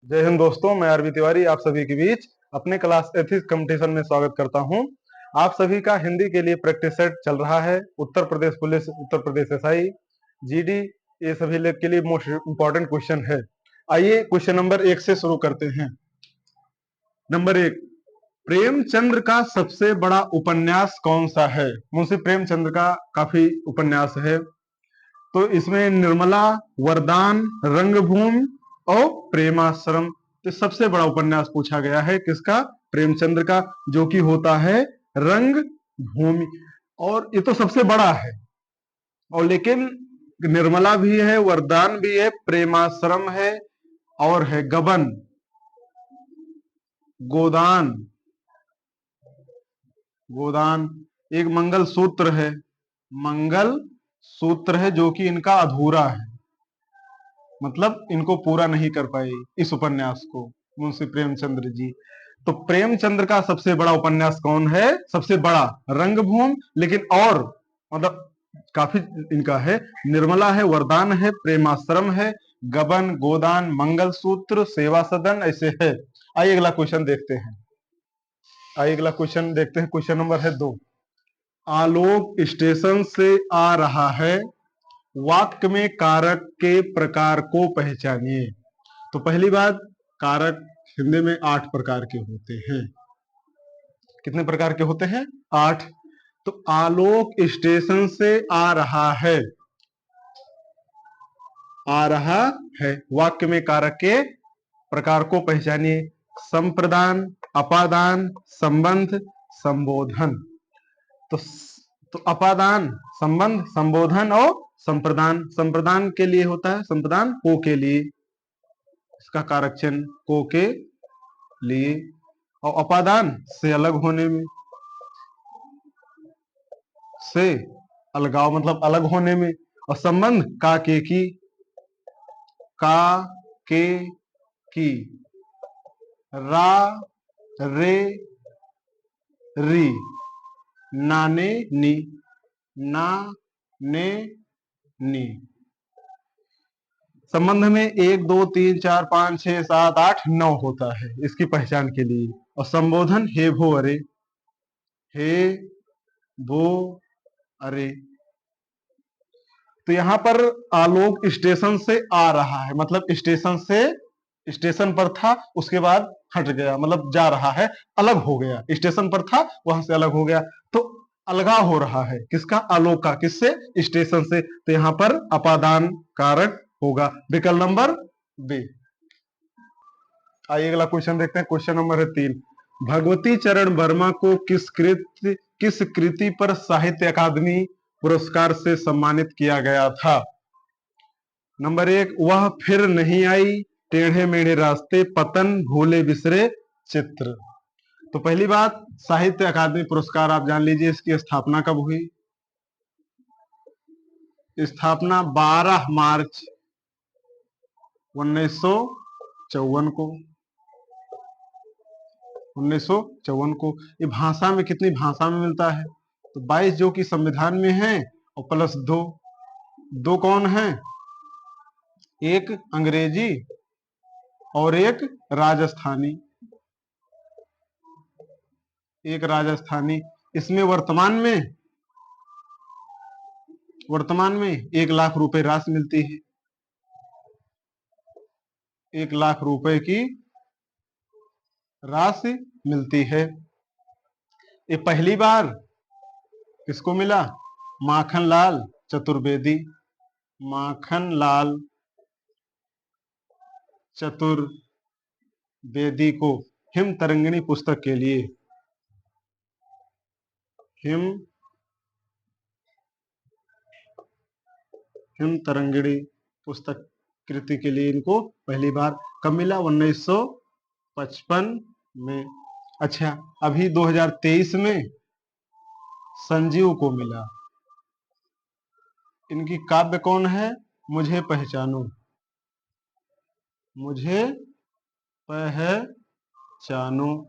जय हिंद दोस्तों, मैं आरबी तिवारी आप सभी के बीच अपने क्लास एथिक्स कंपटीशन में स्वागत करता हूं। आप सभी का हिंदी के लिए प्रैक्टिस सेट चल रहा है। Uttar Pradesh police, Uttar Pradesh SI, GD, ये सभी लोग के लिए मोस्ट इंपॉर्टेंट क्वेश्चन है। आइए क्वेश्चन नंबर 1 से शुरू करते हैं। नंबर 1, प्रेमचंद्र का सबसे बड़ा उपन्यास कौन सा है? मुंशी प्रेमचंद्र का काफी उपन्यास है, तो इसमें निर्मला, वरदान, रंगभूमि और प्रेमाश्रम, तो सबसे बड़ा उपन्यास पूछा गया है किसका? प्रेमचंद्र का, जो कि होता है रंग भूमि। और ये तो सबसे बड़ा है, और लेकिन निर्मला भी है, वरदान भी है, प्रेमाश्रम है, और है गबन, गोदान, गोदान, एक मंगल सूत्र है, मंगल सूत्र है, जो कि इनका अधूरा है, मतलब इनको पूरा नहीं कर पाए इस उपन्यास को मुंशी प्रेमचंद्र जी। तो प्रेमचंद्र का सबसे बड़ा उपन्यास कौन है? सबसे बड़ा रंगभूमि, लेकिन और मतलब काफी इनका है, निर्मला है, वरदान है, प्रेमाश्रम है, गबन, गोदान, मंगलसूत्र, सेवा सदन, ऐसे है। आइए अगला क्वेश्चन देखते हैं। आइए अगला क्वेश्चन देखते हैं। क्वेश्चन नंबर है 2, आलोक स्टेशन से आ रहा है, वाक्य में कारक के प्रकार को पहचानिए। तो पहली बात, कारक हिंदी में 8 प्रकार के होते हैं। कितने प्रकार के होते हैं? 8। तो आलोक स्टेशन से आ रहा है, आ रहा है, वाक्य में कारक के प्रकार को पहचानिए। संप्रदान, अपादान, संबंध, संबोधन। तो अपादान, संबंध, संबोधन और संप्रदान। संप्रदान के लिए होता है, संप्रदान को के लिए, इसका कारक चिन्ह को के लिए, और अपादान से अलग होने में, से अलगाव मतलब अलग होने में, और संबंध का के की, का के की, रा रे री, नाने नी, ना ने नी। संबंध में 1 2 3 4 5 6 7 8 9 होता है इसकी पहचान के लिए। और संबोधन हे भो अरे, हे भो अरे। तो यहां पर आलोक स्टेशन से आ रहा है, मतलब स्टेशन से, स्टेशन पर था, उसके बाद हट गया, मतलब जा रहा है, अलग हो गया, स्टेशन पर था वहां से अलग हो गया, तो अलगाव हो रहा है किसका? आलोक का। किससे? स्टेशन से। तो यहां पर अपादान कारक होगा, विकल्प नंबर बी। आइए अगला क्वेश्चन देखते हैं। क्वेश्चन नंबर है 3, भगवती चरण वर्मा को किस कृति पर साहित्य अकादमी पुरस्कार से सम्मानित किया गया था? नंबर 1, वह फिर नहीं आई, टेढ़े मेढ़े रास्ते, पतन, भूले बिसरे चित्र। तो पहली बात, साहित्य अकादमी पुरस्कार आप जान लीजिए, इसकी स्थापना कब हुई? स्थापना 12 मार्च 1954 को, 1954 को। ये भाषा में, कितनी भाषा में मिलता है? तो 22 जो कि संविधान में है, और प्लस 2, दो कौन है? एक अंग्रेजी और एक राजस्थानी, एक राजस्थानी। इसमें वर्तमान में 1 लाख रुपए राशि मिलती है, 1 लाख रुपए की राशि मिलती है। ये पहली बार किसको मिला? माखनलाल चतुर्वेदी, माखनलाल चतुर्वेदी को, हिम तरंगिणी पुस्तक के लिए, हिम हिम तरंगिणी पुस्तक कृति के लिए इनको पहली बार कब मिला? 1955 में। अच्छा, अभी 2023 में संजीव को मिला। इनकी काव्य कौन है? मुझे पहचानो, मुझे पहचानो।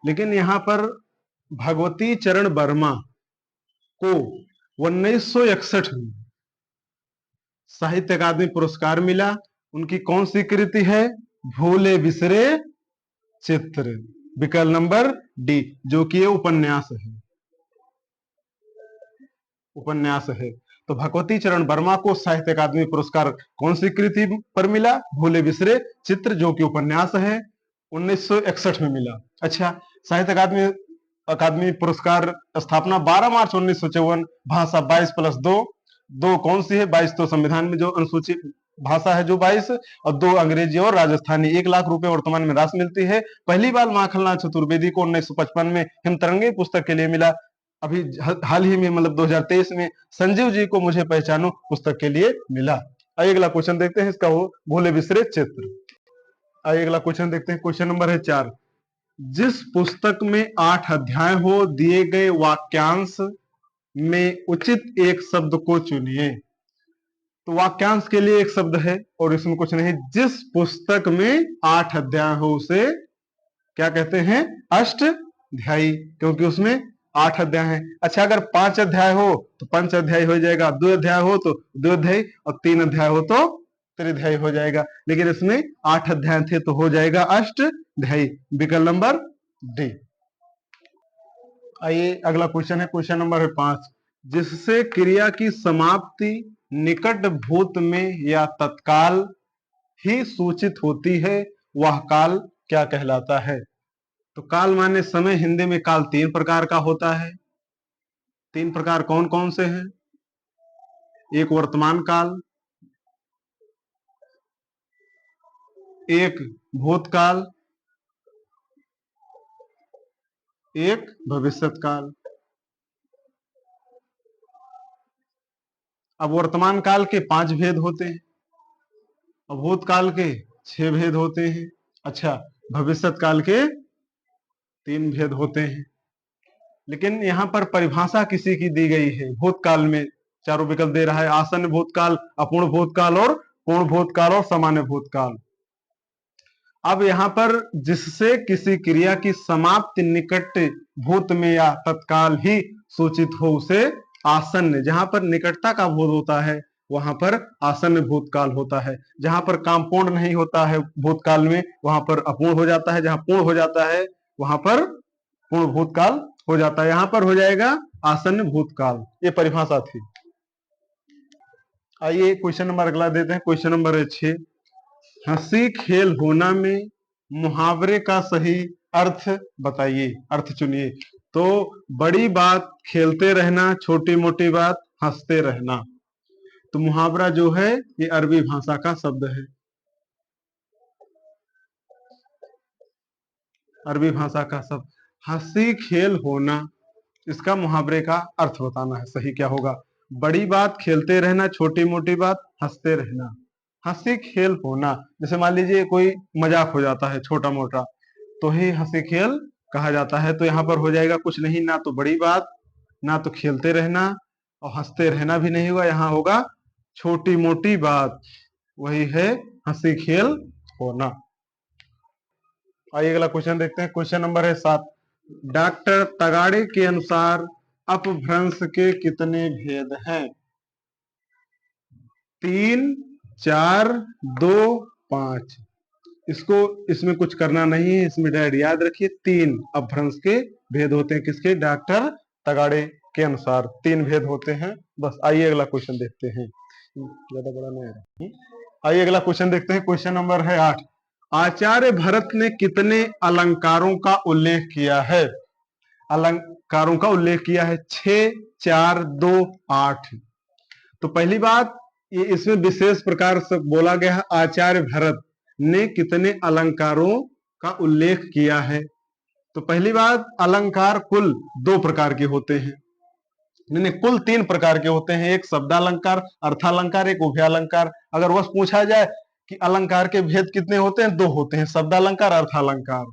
लेकिन यहां पर भगवती चरण वर्मा को 1961 में साहित्य अकादमी पुरस्कार मिला, उनकी कौन सी कृति है? भूले बिसरे चित्र। विकल्प नंबर डी, जो कि ये उपन्यास है, उपन्यास है। तो भगवती चरण वर्मा को साहित्य अकादमी पुरस्कार कौन सी कृति पर मिला? भूले बिसरे चित्र, जो कि उपन्यास है, 1961 में मिला। अच्छा, साहित्य अकादमी अकादमी पुरस्कार स्थापना 12 मार्च 1954। भाषा 22+2, दो कौन सी है? 22 तो संविधान में जो अनुसूचित भाषा है जो 22, और 2 अंग्रेजी और राजस्थानी। 1 लाख रुपए वर्तमान में राशि मिलती है। पहली बार माखनलाल चतुर्वेदी को 1955 में हिमतरंगी पुस्तक के लिए मिला। अभी हाल ही में मतलब 2023 में संजीव जी को मुझे पहचानो पुस्तक के लिए मिला। आइए अगला क्वेश्चन देखते हैं इसका, हो भूले बिसरे चित्र। आइए अगला क्वेश्चन देखते हैं, क्वेश्चन नंबर है 4। जिस पुस्तक में 8 अध्याय हो, दिए गए वाक्यांश में उचित एक शब्द को चुनिए। तो वाक्यांश के लिए एक शब्द है और इसमें कुछ नहीं। जिस पुस्तक में 8 अध्याय हो उसे क्या कहते हैं? अष्टाध्यायी, क्योंकि उसमें 8 अध्याय हैं। अच्छा, अगर 5 अध्याय हो तो पंच अध्याय हो जाएगा, 2 अध्याय हो तो 2 अध्याय, और 3 अध्याय हो तो त्रिध्यायी हो जाएगा। लेकिन इसमें 8 अध्याय थे तो हो जाएगा अष्टाध्यायी। विकल्प नंबर डी। आइए अगला क्वेश्चन है, क्वेश्चन नंबर है 5। जिससे क्रिया की समाप्ति निकट भूत में या तत्काल ही सूचित होती है, वह काल क्या कहलाता है? तो काल माने समय। हिंदी में काल 3 प्रकार का होता है। 3 प्रकार कौन कौन से हैं? एक वर्तमान काल, एक भूतकाल, एक भविष्यत काल। अब वर्तमान काल के 5 भेद होते हैं, और भूतकाल के 6 भेद होते हैं। अच्छा, भविष्यत काल के 3 भेद होते हैं। लेकिन यहां पर परिभाषा किसी की दी गई है। भूतकाल में चारों विकल्प दे रहा है, आसन्न भूतकाल, अपूर्ण भूतकाल और पूर्ण भूतकाल और सामान्य भूतकाल। अब यहां पर जिससे किसी क्रिया की समाप्ति निकट भूत में या तत्काल ही सूचित हो उसे आसन्न, जहां पर निकटता का बोध होता है वहां पर आसन्न भूतकाल होता है। जहां पर काम पूर्ण नहीं होता है भूतकाल में, वहां पर अपूर्ण हो जाता है। जहां पूर्ण हो जाता है वहां पर पूर्ण भूतकाल हो जाता है। यहां पर हो जाएगा आसन्न भूतकाल। ये परिभाषा थी। आइए क्वेश्चन नंबर अगला देते हैं, क्वेश्चन नंबर 6। हंसी खेल होना में मुहावरे का सही अर्थ बताइए, अर्थ चुनिए। तो बड़ी बात खेलते रहना, छोटी मोटी बात हंसते रहना। तो मुहावरा जो है ये अरबी भाषा का शब्द है, अरबी भाषा का शब्द। हंसी खेल होना, इसका मुहावरे का अर्थ बताना है, सही क्या होगा? बड़ी बात खेलते रहना, छोटी मोटी बात हंसते रहना। हंसी खेल होना, जैसे मान लीजिए कोई मजाक हो जाता है छोटा मोटा, तो ही हंसी खेल कहा जाता है। तो यहाँ पर हो जाएगा कुछ नहीं, ना तो बड़ी बात, ना तो खेलते रहना, और हंसते रहना भी नहीं होगा। यहाँ होगा छोटी मोटी बात, वही है हंसी खेल होना। आइए अगला क्वेश्चन देखते हैं, क्वेश्चन नंबर है 7। डॉक्टर तगाड़े के अनुसार अपभ्रंश के कितने भेद हैं? 3, 4, 2, 5। इसको इसमें कुछ करना नहीं है, इसमें डायरेक्ट याद रखिए 3 अपभ्रंश के भेद होते हैं। किसके? डॉक्टर तगाड़े के अनुसार 3 भेद होते हैं। बस आइए अगला क्वेश्चन देखते हैं, ज्यादा बड़ा नहीं है। आइए अगला क्वेश्चन देखते हैं, क्वेश्चन नंबर है 8। आचार्य भरत ने कितने अलंकारों का उल्लेख किया है? अलंकारों का उल्लेख किया है 6, 4, 2, 8। तो पहली बात, ये इसमें विशेष प्रकार से बोला गया है आचार्य भरत ने कितने अलंकारों का उल्लेख किया है। तो पहली बात, अलंकार कुल 2 प्रकार के होते हैं, नहीं कुल 3 प्रकार के होते हैं। एक शब्दालंकार, अर्थालंकार, एक उभयालंकार। अगर बस पूछा जाए कि अलंकार के भेद कितने होते हैं, 2 होते हैं, शब्दालंकार, अर्थालंकार,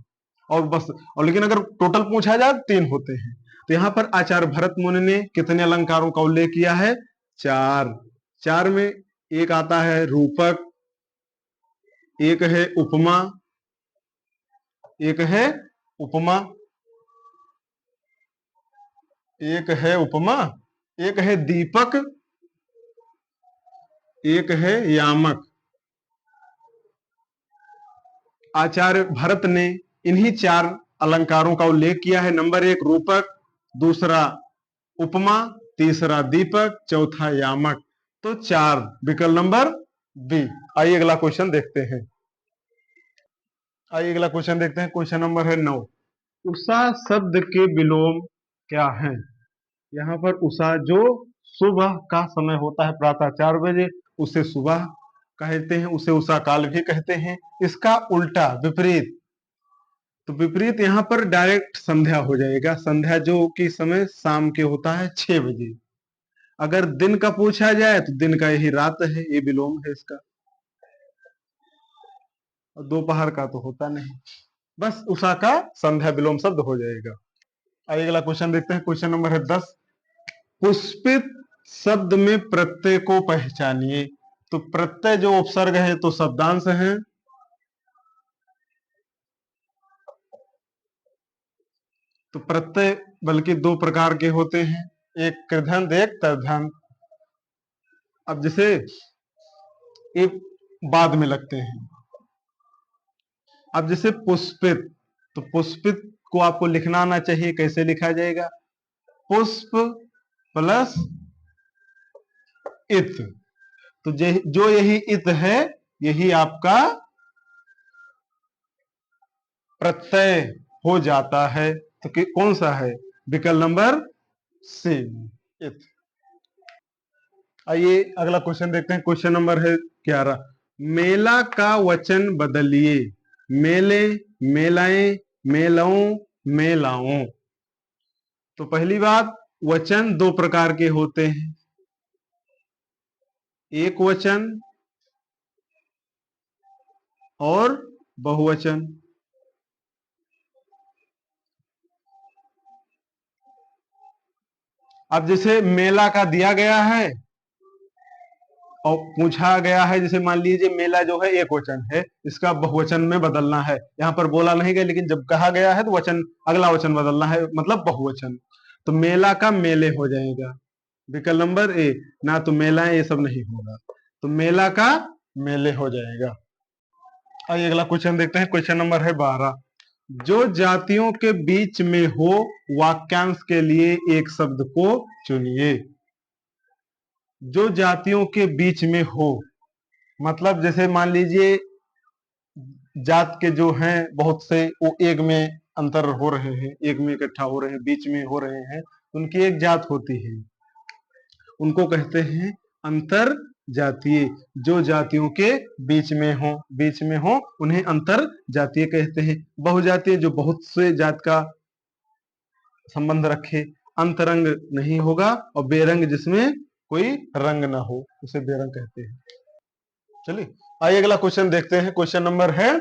और बस। और लेकिन अगर टोटल पूछा जाए 3 होते हैं। तो यहाँ पर आचार्य भरत मुनि ने कितने अलंकारों का उल्लेख किया है? 4। 4 में एक आता है रूपक, एक है उपमा, एक है उपमा, एक है उपमा, एक है दीपक, एक है यामक। आचार्य भरत ने इन्हीं चार अलंकारों का उल्लेख किया है। नंबर 1 रूपक, दूसरा उपमा, तीसरा दीपक, चौथा यामक। तो 4 विकल्प नंबर बी। आइए अगला क्वेश्चन देखते हैं। आइए अगला क्वेश्चन देखते हैं। क्वेश्चन नंबर है 9। उषा शब्द के विलोम क्या है? यहाँ पर उषा जो सुबह का समय होता है, प्रातः 4 बजे, उसे सुबह कहते हैं, उसे उषा काल भी कहते हैं। इसका उल्टा विपरीत, तो विपरीत यहाँ पर डायरेक्ट संध्या हो जाएगा। संध्या जो कि समय शाम के होता है 6 बजे। अगर दिन का पूछा जाए तो दिन का यही रात है, ये विलोम है इसका। और दोपहर का तो होता नहीं, बस उषा का संध्या विलोम शब्द हो जाएगा। आइए अगला क्वेश्चन देखते हैं। क्वेश्चन नंबर है 10। पुष्पित शब्द में प्रत्यय को पहचानिए। तो प्रत्यय जो उपसर्ग है तो शब्दांश है। तो प्रत्यय बल्कि 2 प्रकार के होते हैं, एक कृदंत, एक तर्धंत। अब जैसे ये बाद में लगते हैं। अब जैसे पुष्पित, तो पुष्पित को आपको लिखना आना चाहिए। कैसे लिखा जाएगा? पुष्प प्लस इत। तो जो यही इत है, यही आपका प्रत्यय हो जाता है। तो कौन सा है? विकल्प नंबर सी, इत। आइए अगला क्वेश्चन देखते हैं। क्वेश्चन नंबर है 11। मेला का वचन बदलिए। मेले, मेलाएं, मेलाओं, मेलाओं। तो पहली बात, वचन 2 प्रकार के होते हैं, एक वचन और बहुवचन। अब जैसे मेला का दिया गया है और पूछा गया है, जैसे मान लीजिए मेला जो है एक वचन है, इसका बहुवचन में बदलना है। यहां पर बोला नहीं गया, लेकिन जब कहा गया है तो वचन, अगला वचन बदलना है, मतलब बहुवचन। तो मेला का मेले हो जाएगा, विकल्प नंबर ए। ना तो मेला ये सब नहीं होगा, तो मेला का मेले हो जाएगा। आइए अगला क्वेश्चन देखते हैं। क्वेश्चन नंबर है 12। जो जातियों के बीच में हो, वाक्यांश के लिए एक शब्द को चुनिए। जो जातियों के बीच में हो, मतलब जैसे मान लीजिए जात के जो हैं बहुत से, वो एक में अंतर हो रहे हैं, एक में इकट्ठा हो रहे हैं, बीच में हो रहे हैं, उनकी एक जात होती है, उनको कहते हैं अंतर जातीय। जो जातियों के बीच में हो, बीच में हो, उन्हें अंतर जातीय कहते हैं। बहुजातीय जो बहुत से जात का संबंध रखे, अंतरंग नहीं होगा, और बेरंग जिसमें कोई रंग ना हो, उसे बेरंग कहते हैं। चलिए आइए अगला क्वेश्चन देखते हैं। क्वेश्चन नंबर है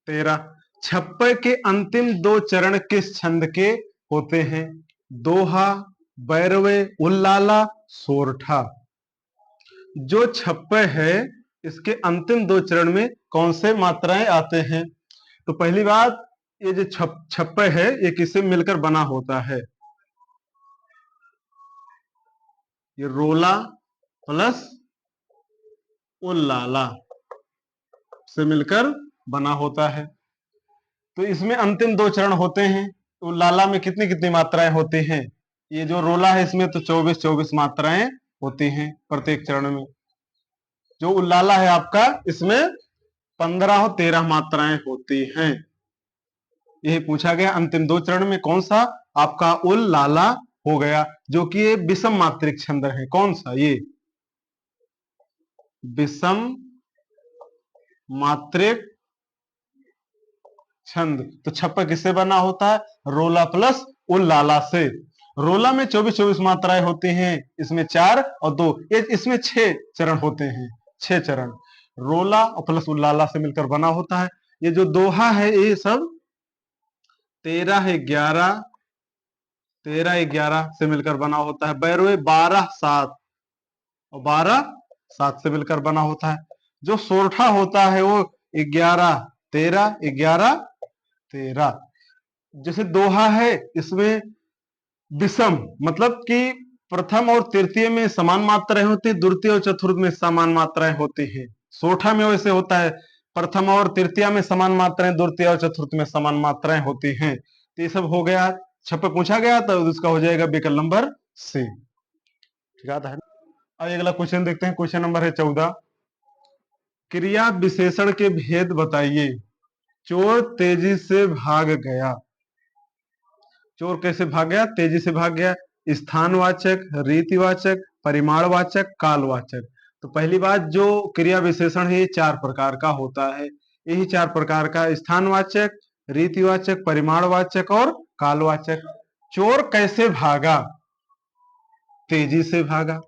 13। छप्पय के अंतिम 2 चरण किस छंद के होते हैं? दोहा, बैरवे, उल्लाला, सोरठा। जो छप्पय है, इसके अंतिम 2 चरण में कौन से मात्राएं आते हैं? तो पहली बात, ये जो छप्पय है, ये किससे मिलकर बना होता है? ये रोला प्लस उल्लाला से मिलकर बना होता है। तो इसमें अंतिम 2 चरण होते हैं। तो लाला में कितनी कितनी मात्राएं होती हैं? ये जो रोला है, इसमें तो 24 मात्राएं होती हैं प्रत्येक चरण में। जो उल्लाला है आपका, इसमें 15 और 13 मात्राएं होती हैं। यही पूछा गया, अंतिम 2 चरण में कौन सा आपका उल्लाला हो गया, जो कि ये विषम मात्रिक छंद है। कौन सा? ये विषम मात्रिक छंद। तो छप्पा किससे बना होता है? रोला प्लस उल्लाला से। रोला में 24 मात्राएं होती हैं, इसमें 4 और 2, इसमें 6 चरण होते हैं। 6 चरण रोला और प्लस उल्लाला से मिलकर बना होता है। ये जो दोहा है, ये सब 13 11 से मिलकर बना होता है। बैरवे 12 7 और 12 7 से मिलकर बना होता है। जो सोरठा होता है, वो 11 13 11 13। जैसे दोहा है, इसमें विषम, मतलब कि प्रथम और तृतीय में समान मात्राएं होती है, द्वितीय और चतुर्थ में समान मात्राएं होती हैं। सोठा में वैसे होता है प्रथम और तृतीया में समान मात्राएं, द्वितीय और चतुर्थ में समान मात्राएं होती हैं। तो ये सब हो गया, छपे पूछा गया तो इसका हो जाएगा विकल्प नंबर सी। ठीक है। आइए अगला क्वेश्चन देखते हैं। क्वेश्चन नंबर है 14। क्रिया विशेषण के भेद बताइए। चोर तेजी से भाग गया। चोर कैसे भाग गया? तेजी से भाग गया। स्थानवाचक, रीतिवाचक, परिमाणवाचक, कालवाचक। तो पहली बात, जो क्रिया विशेषण है ये 4 प्रकार का होता है। यही 4 प्रकार का, स्थानवाचक, रीतिवाचक, परिमाणवाचक और कालवाचक। चोर कैसे भागा? तेजी से भागा।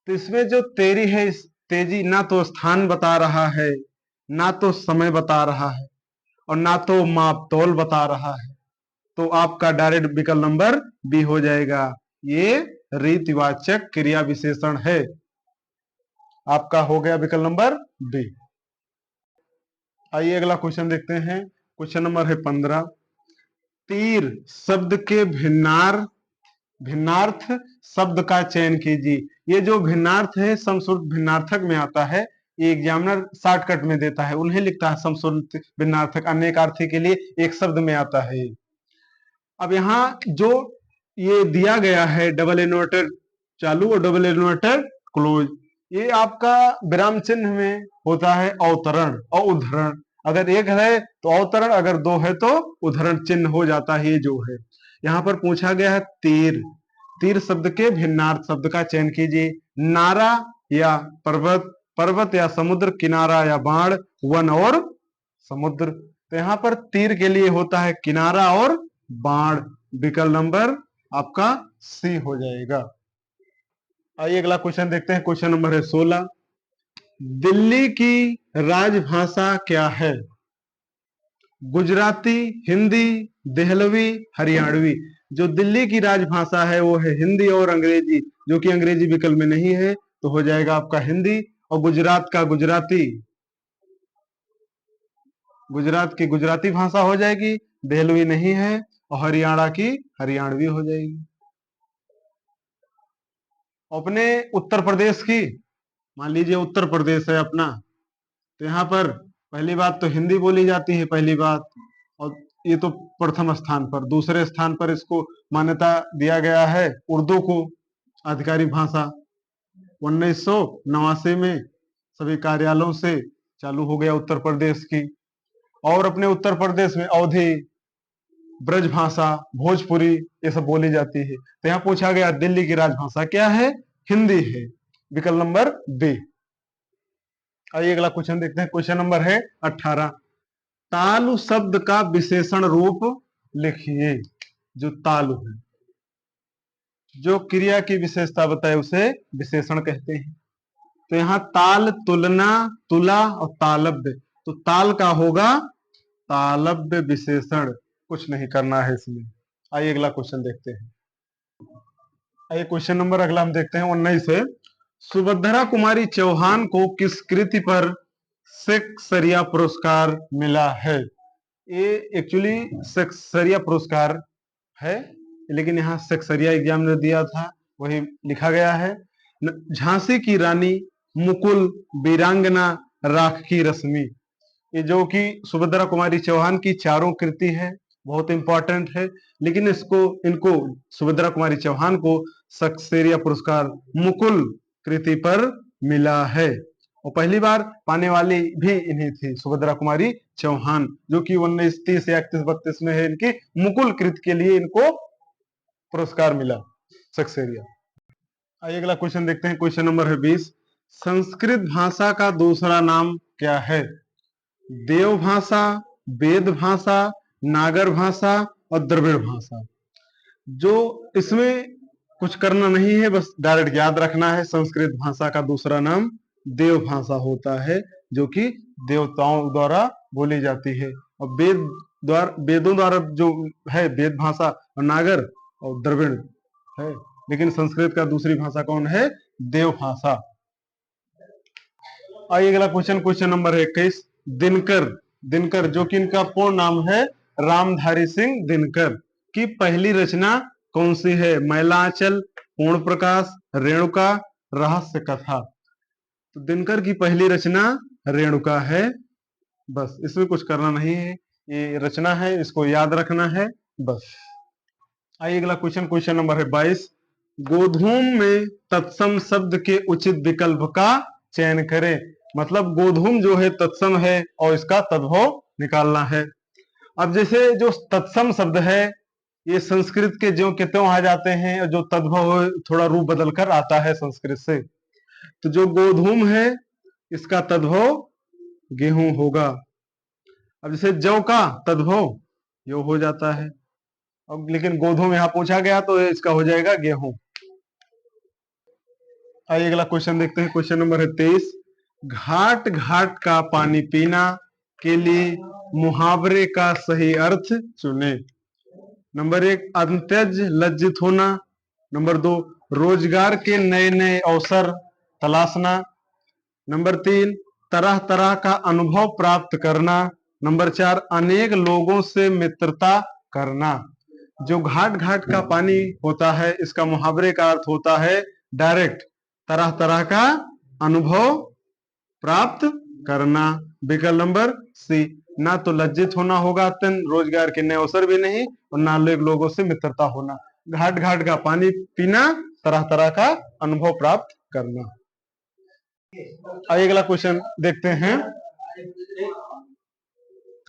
तो इसमें जो तेरी है, इस तेजी ना तो स्थान बता रहा है, ना तो समय बता रहा है, और ना तो माप तौल बता रहा है। तो आपका डायरेक्ट विकल्प नंबर बी हो जाएगा। ये रीतिवाचक क्रिया विशेषण है। आपका हो गया विकल्प नंबर बी। आइए अगला क्वेश्चन देखते हैं। क्वेश्चन नंबर है 15। तीर शब्द के भिन्नार्थ शब्द का चयन कीजिए। ये जो भिन्नार्थ है समश्रुत भिन्नार्थक में आता है। ये एग्जामिनर शॉर्टकट में देता है, उन्हें लिखता है समश्रुत भिन्नार्थक, अनेकार्थी के लिए एक शब्द में आता है। अब यहाँ जो ये दिया गया है डबल इन्वर्टेड चालू और डबल इन्वर्टेड क्लोज, ये आपका विराम चिन्ह में होता है अवतरण और उद्धरण। अगर एक है तो अवतरण, अगर दो है तो उद्धरण चिन्ह हो जाता है। ये जो है यहाँ पर पूछा गया है तीर। तीर शब्द के भिन्नार्थ शब्द का चयन कीजिए। नारा या पर्वत, पर्वत या समुद्र, किनारा या बाण, वन और समुद्र। तो यहाँ पर तीर के लिए होता है किनारा और बाण। विकल्प नंबर आपका सी हो जाएगा। आइए अगला क्वेश्चन देखते हैं। क्वेश्चन नंबर है 16। दिल्ली की राजभाषा क्या है? गुजराती, हिंदी, देहलवी, हरियाणवी। जो दिल्ली की राजभाषा है वो है हिंदी और अंग्रेजी, जो कि अंग्रेजी विकल्प में नहीं है, तो हो जाएगा आपका हिंदी। और गुजरात का गुजराती, गुजरात की गुजराती भाषा हो जाएगी, देहलवी नहीं है, और हरियाणा की हरियाणवी हो जाएगी। अपने उत्तर प्रदेश की, मान लीजिए उत्तर प्रदेश है अपना, तो यहाँ पर पहली बात तो हिंदी बोली जाती है पहली बात, और ये तो प्रथम स्थान पर। दूसरे स्थान पर इसको मान्यता दिया गया है उर्दू को आधिकारिक भाषा। 1989 में सभी कार्यालयों से चालू हो गया उत्तर प्रदेश की। और अपने उत्तर प्रदेश में अवधी, ब्रजभाषा, भोजपुरी ये सब बोली जाती है। तो यहाँ पूछा गया दिल्ली की राजभाषा क्या है? हिंदी है। विकल्प नंबर बी। आइए अगला क्वेश्चन देखते हैं। क्वेश्चन नंबर है 18। तालु शब्द का विशेषण रूप लिखिए। जो तालु है, जो क्रिया की विशेषता बताए उसे विशेषण कहते हैं। तो यहाँ ताल, तुलना, तुला और तालब्य। तो ताल का होगा तालब्य विशेषण, कुछ नहीं करना है इसमें। आइए अगला क्वेश्चन देखते हैं। आइए क्वेश्चन नंबर अगला हम देखते हैं 19 से। सुभद्रा कुमारी चौहान को किस कृति पर सेक्सरिया पुरस्कार मिला है? ये एक्चुअली सेक्सरिया पुरस्कार है, लेकिन यहाँ सेक्सरिया एग्जाम ने दिया था, वही लिखा गया है। झांसी की रानी, मुकुल, वीरांगना, राख की रश्मि। ये जो कि सुभद्रा कुमारी चौहान की चारों कृति है, बहुत इंपॉर्टेंट है। लेकिन इनको सुभद्रा कुमारी चौहान को सक्सेरिया पुरस्कार मुकुल कृति पर मिला है। और पहली बार पाने वाली भी इन्हीं थी, सुभद्रा कुमारी चौहान, जो कि 1930 या 31-32 में है। इनकी मुकुल कृति के लिए इनको पुरस्कार मिला सक्सेरिया। आइए अगला क्वेश्चन देखते हैं। क्वेश्चन नंबर है 20। संस्कृत भाषा का दूसरा नाम क्या है? देव भाषा, वेद भाषा, नागर भाषा और द्रविड़ भाषा। जो इसमें कुछ करना नहीं है, बस डायरेक्ट याद रखना है। संस्कृत भाषा का दूसरा नाम देव भाषा होता है, जो कि देवताओं द्वारा बोली जाती है। और वेदों द्वारा जो है वेद भाषा, और नागर और द्रविड़ है। लेकिन संस्कृत का दूसरी भाषा कौन है? देव भाषा। आइए अगला question, question number 21। Dinkar, Dinkar जो कि इनका पूर्ण नाम है रामधारी सिंह दिनकर, की पहली रचना कौन सी है? मैलांचल, पूर्ण प्रकाश, रेणुका, रहस्य कथा। तो दिनकर की पहली रचना रेणुका है। बस इसमें कुछ करना नहीं है, ये रचना है, इसको याद रखना है बस। आइए अगला क्वेश्चन, क्वेश्चन नंबर है 22। गोधूम में तत्सम शब्द के उचित विकल्प का चयन करें। मतलब गोधूम जो है तत्सम है और इसका तद्भव निकालना है। अब जैसे जो तत्सम शब्द है ये संस्कृत के ज्यों के त्यों आ जाते हैं, और जो तद्भव है थोड़ा रूप बदल कर आता है संस्कृत से। तो जो गोधूम है इसका तद्भव गेहूं होगा। अब जैसे जौ का तद्भव यो हो जाता है, अब लेकिन गोधूम यहां पूछा गया तो इसका हो जाएगा गेहूं। आइए अगला क्वेश्चन देखते हैं, क्वेश्चन नंबर है 23। घाट घाट का पानी पीना के लिए मुहावरे का सही अर्थ चुने। नंबर 1 अंत्यज लज्जित होना। नंबर 2 रोजगार के नए नए अवसर तलाशना। नंबर 3 तरह तरह का अनुभव प्राप्त करना। नंबर 4 अनेक लोगों से मित्रता करना। जो घाट घाट का पानी होता है इसका मुहावरे का अर्थ होता है डायरेक्ट तरह तरह का अनुभव प्राप्त करना। विकल्प नंबर सी, ना तो लज्जित होना होगा अत्यंत, रोजगार के नए अवसर भी नहीं, और ना लोगों से मित्रता होना। घाट घाट का पानी पीना, तरह तरह का अनुभव प्राप्त करना। आइए अगला क्वेश्चन देखते हैं,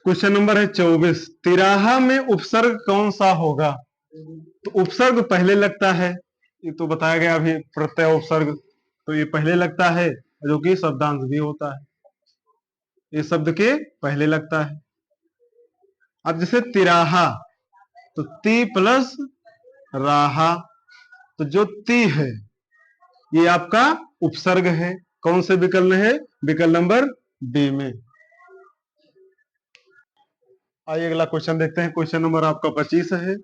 क्वेश्चन नंबर है 24। तिराहा में उपसर्ग कौन सा होगा। तो उपसर्ग पहले लगता है, ये तो बताया गया अभी, प्रत्यय उपसर्ग, तो ये पहले लगता है, जो कि शब्दांश भी होता है, ये शब्द के पहले लगता है। अब जैसे तिराहा तो ती प्लस राहा, तो जो ती है ये आपका उपसर्ग है। कौन से विकल्प में है, विकल्प नंबर बी में। आइए अगला क्वेश्चन देखते हैं, क्वेश्चन नंबर आपका 25 है।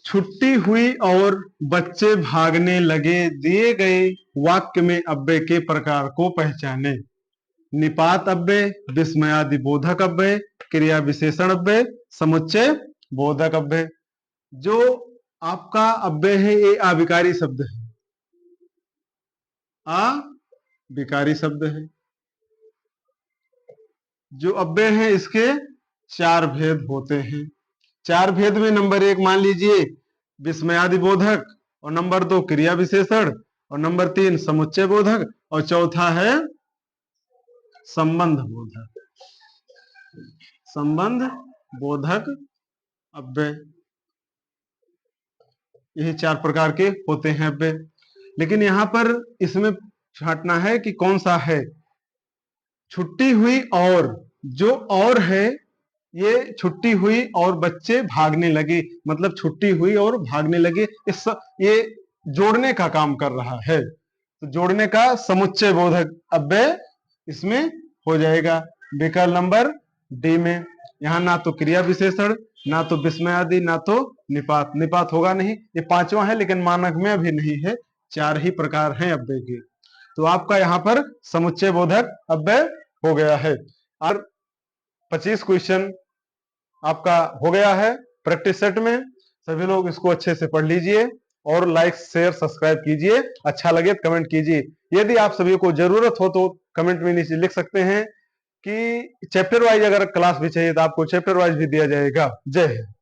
छुट्टी हुई और बच्चे भागने लगे, दिए गए वाक्य में अव्यय के प्रकार को पहचाने। निपात अव्यय, विस्मयादि बोधक अव्यय, क्रिया विशेषण अव्यय, समुच्चय बोधक अव्यय। जो आपका अव्यय है ये अविकारी शब्द है, अविकारी शब्द है। जो अव्यय है इसके 4 भेद होते हैं। 4 भेद में नंबर 1 मान लीजिए विस्मयादि बोधक, और नंबर 2 क्रिया विशेषण, और नंबर 3 समुच्चय बोधक, और चौथा है संबंध बोधक। संबंध बोधक अव्यय, यही 4 प्रकार के होते हैं अव्यय। लेकिन यहां पर इसमें छांटना है कि कौन सा है। छुट्टी हुई और, जो और है ये छुट्टी हुई और बच्चे भागने लगे, मतलब छुट्टी हुई और भागने लगे, ये जोड़ने का काम कर रहा है, तो जोड़ने का समुच्चय बोधक अव्यय इसमें हो जाएगा विकल्प नंबर डी में। यहां ना तो क्रिया विशेषण, ना तो विस्मयादि, ना तो निपात। निपात होगा नहीं, ये 5वां है लेकिन मानक में अभी नहीं है, 4 ही प्रकार हैं अव्यय के। तो आपका यहाँ पर समुच्चय बोधक अव्यय हो गया है। और 25 क्वेश्चन आपका हो गया है प्रैक्टिस सेट में। सभी लोग इसको अच्छे से पढ़ लीजिए और लाइक शेयर सब्सक्राइब कीजिए। अच्छा लगे तो कमेंट कीजिए। यदि आप सभी को जरूरत हो तो कमेंट में नीचे लिख सकते हैं कि चैप्टर वाइज अगर क्लास भी चाहिए तो आपको चैप्टर वाइज भी दिया जाएगा। जय हिंद।